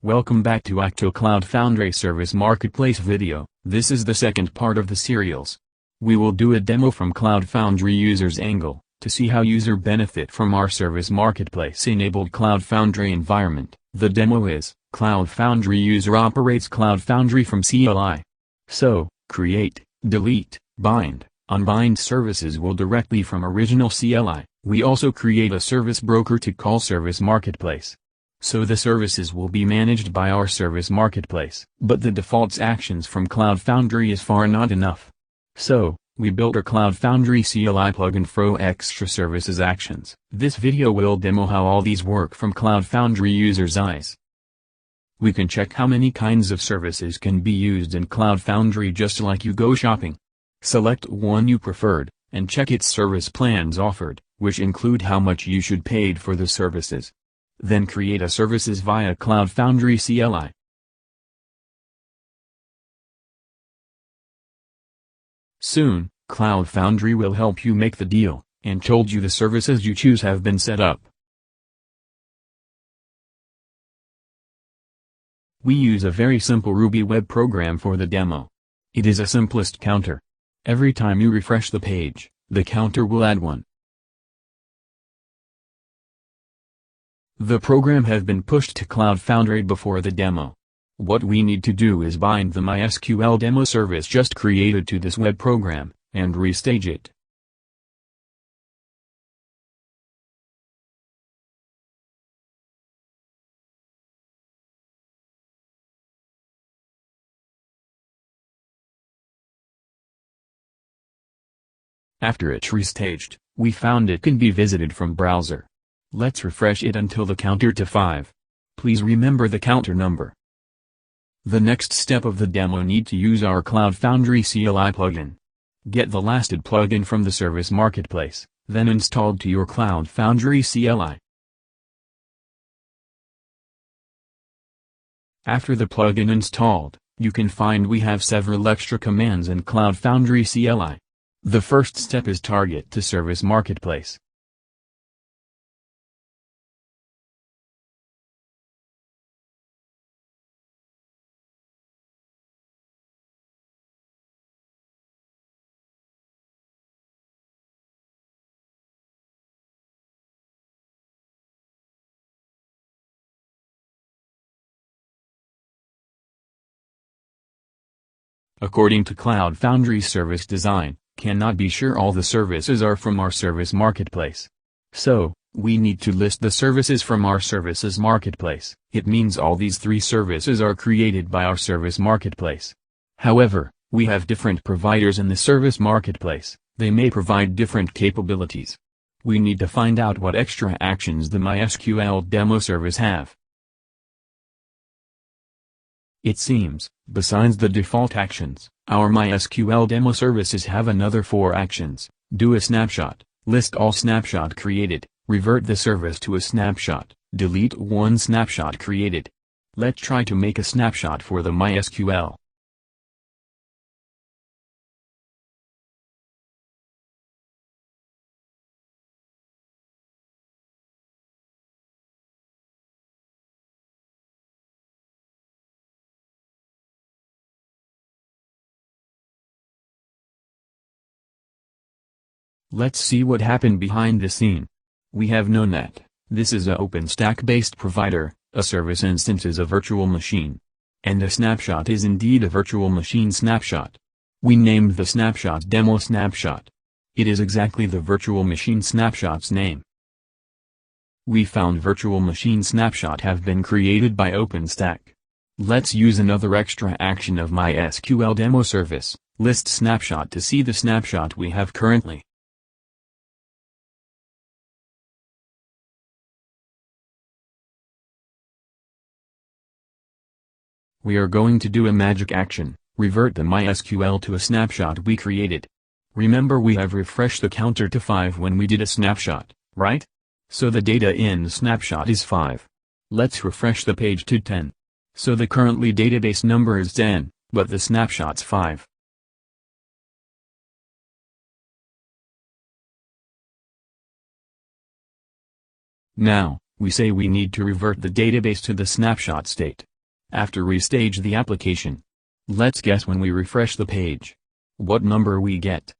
Welcome back to OCTO Cloud Foundry Service Marketplace video. This is the second part of the serials. We will do a demo from Cloud Foundry user's angle, to see how user benefit from our Service Marketplace enabled Cloud Foundry environment. The demo is, Cloud Foundry user operates Cloud Foundry from CLI. So, create, delete, bind, unbind services will directly from original CLI. We also create a service broker to call Service Marketplace. So the services will be managed by our Service Marketplace. But the defaults actions from Cloud Foundry is far not enough. So, we built our Cloud Foundry CLI plugin for extra services actions. This video will demo how all these work from Cloud Foundry user's eyes. We can check how many kinds of services can be used in Cloud Foundry just like you go shopping. Select one you preferred, and check its service plans offered, which include how much you should paid for the services. Then create a services via Cloud Foundry CLI. Soon, Cloud Foundry will help you make the deal, and told you the services you choose have been set up. We use a very simple Ruby web program for the demo. It is a simplest counter. Every time you refresh the page, the counter will add 1. The program has been pushed to Cloud Foundry before the demo. What we need to do is bind the MySQL demo service just created to this web program, and restage it. After it's restaged, we found it can be visited from browser. Let's refresh it until the counter to 5. Please remember the counter number. The next step of the demo need to use our Cloud Foundry CLI plugin. Get the lasted plugin from the Service Marketplace, then installed to your Cloud Foundry CLI. After the plugin installed, you can find we have several extra commands in Cloud Foundry CLI. The first step is target to Service Marketplace. According to Cloud Foundry service design, cannot be sure all the services are from our Service Marketplace. So, we need to list the services from our Services Marketplace. It means all these 3 services are created by our Service Marketplace. However, we have different providers in the Service Marketplace. They may provide different capabilities. We need to find out what extra actions the MySQL demo service have. It seems, besides the default actions, our MySQL demo services have another 4 actions. Do a snapshot, list all snapshot created, revert the service to a snapshot, delete one snapshot created. Let's try to make a snapshot for the MySQL. Let's see what happened behind the scene. We have no net. This is a OpenStack-based provider, a service instance is a virtual machine. And a snapshot is indeed a virtual machine snapshot. We named the snapshot demo snapshot. It is exactly the virtual machine snapshot's name. We found virtual machine snapshot have been created by OpenStack. Let's use another extra action of MySQL demo service, list snapshot to see the snapshot we have currently. We are going to do a magic action, revert the MySQL to a snapshot we created. Remember we have refreshed the counter to 5 when we did a snapshot, right? So the data in the snapshot is 5. Let's refresh the page to 10. So the currently database number is 10, but the snapshot's 5. Now, we say we need to revert the database to the snapshot state. after restage the application. Let's guess when we refresh the page. What number we get?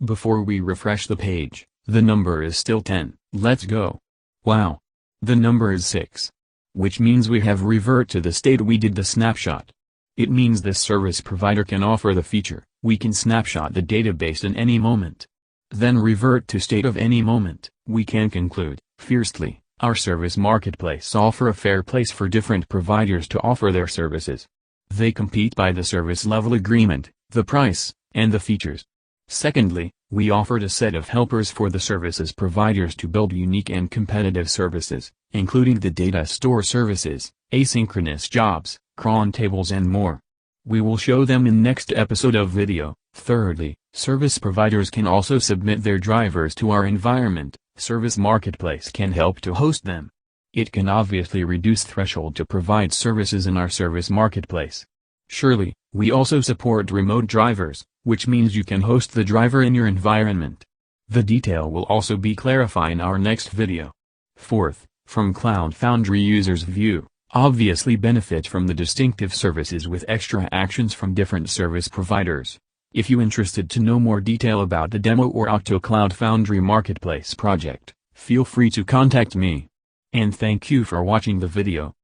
Before we refresh the page, the number is still 10. Let's go. Wow! The number is 6. Which means we have revert to the state we did the snapshot. It means this service provider can offer the feature, we can snapshot the database in any moment. Then revert to state of any moment. We can conclude, fiercely, our service marketplace offer a fair place for different providers to offer their services. They compete by the service level agreement, the price, and the features. Secondly, we offered a set of helpers for the services providers to build unique and competitive services, including the data store services, asynchronous jobs, cron tables and more. We will show them in next episode of video. Thirdly, service providers can also submit their drivers to our environment. Service Marketplace can help to host them. It can obviously reduce threshold to provide services in our Service Marketplace. Surely, we also support remote drivers, which means you can host the driver in your environment. The detail will also be clarified in our next video. Fourth, from Cloud Foundry users' view, obviously benefit from the distinctive services with extra actions from different service providers. If you interested to know more detail about the demo or OCTO Cloud Foundry Marketplace project, feel free to contact me. And thank you for watching the video.